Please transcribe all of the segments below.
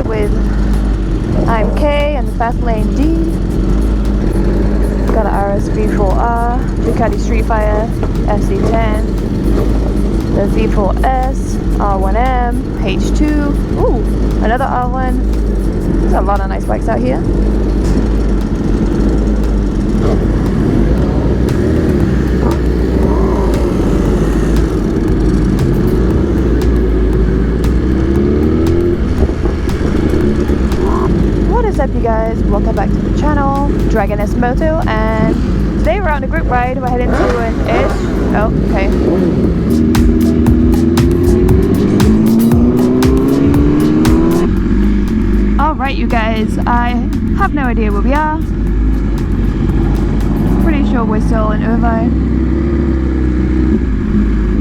with I'm K and the fast lane D. Got an RSV4R, Ducati Street Fighter, FC10, the V4S, R1M, H2, ooh, another R1. There's a lot of nice bikes out here. What's up, you guys? Welcome back to the channel, Dragoness Moto, and today we're on a group ride. We're heading to an ish. Oh, okay. Alright, you guys, I have no idea where we are. Pretty sure we're still in Irvine.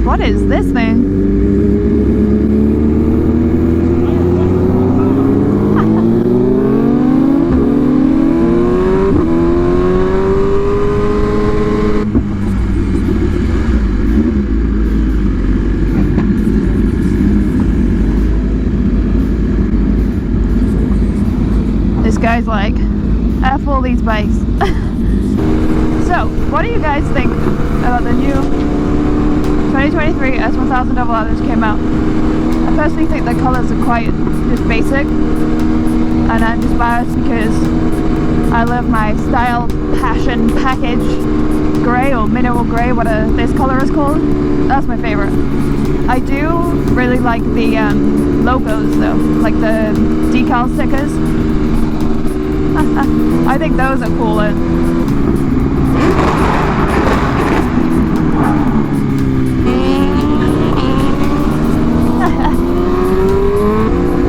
What is this thing? Guys, like, F all these bikes. So, what do you guys think about the new 2023 S1KRR that just came out? I personally think the colors are quite just basic, and I'm just biased because I love my style passion package grey or mineral grey, whatever this color is called. That's my favorite. I do really like the logos though, like the decal stickers. I think those are cooler.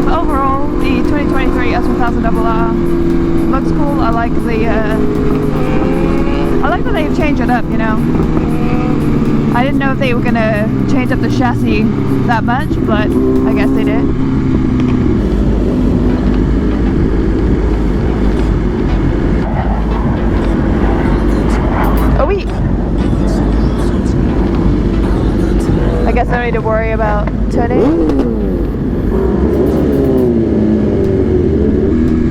Overall, the 2023 S1KRR looks cool. I like that they've changed it up, you know. I didn't know if they were gonna change up the chassis that much, but I guess they did. I guess I don't need to worry about turning.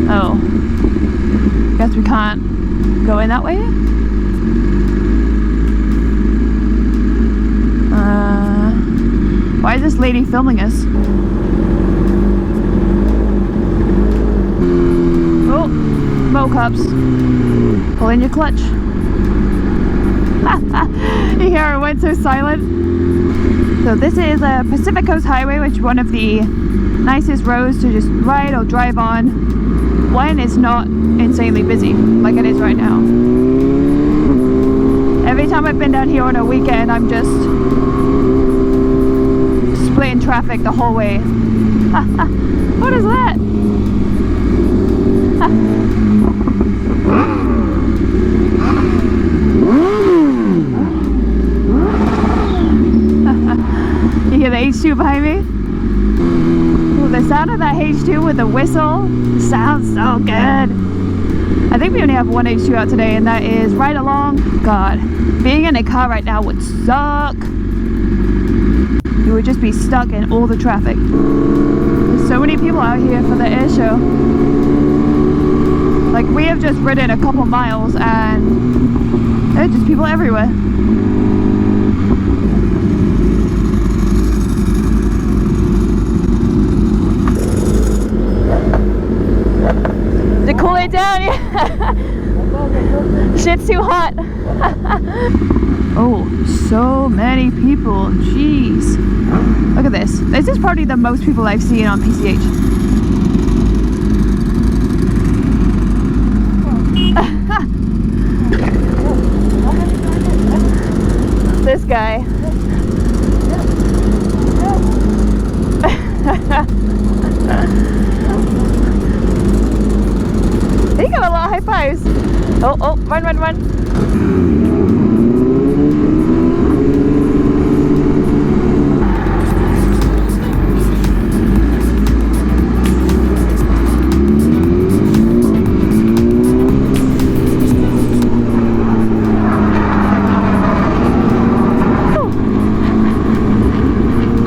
Oh. Guess we can't go in that way? Why is this lady filming us? Oh, mo cups. Pull in your clutch. You hear it went so silent? So this is a Pacific Coast Highway, which is one of the nicest roads to just ride or drive on when it's not insanely busy, like it is right now. Every time I've been down here on a weekend, I'm just splitting traffic the whole way. What is that? You hear the H2 behind me? Ooh, the sound of that H2 with the whistle sounds so good. I think we only have one H2 out today, and that is Ride Along. God, being in a car right now would suck. You would just be stuck in all the traffic. There's so many people out here for the air show. Like, we have just ridden a couple miles and there's just people everywhere. To cool it down, yeah. Shit's too hot. Oh, so many people. Jeez. Look at this. This is probably the most people I've seen on PCH. This guy. He got a lot of high fives. Oh, oh, run, run, run.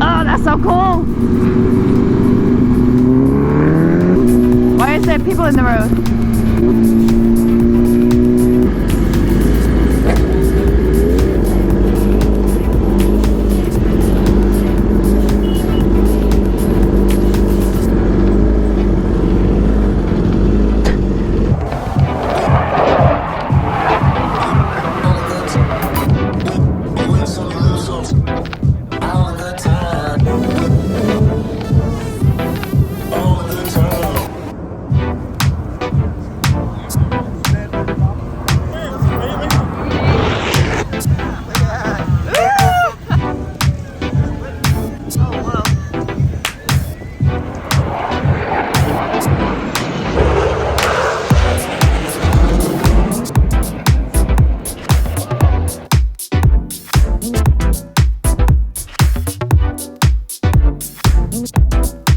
Oh, that's so cool. people in the road.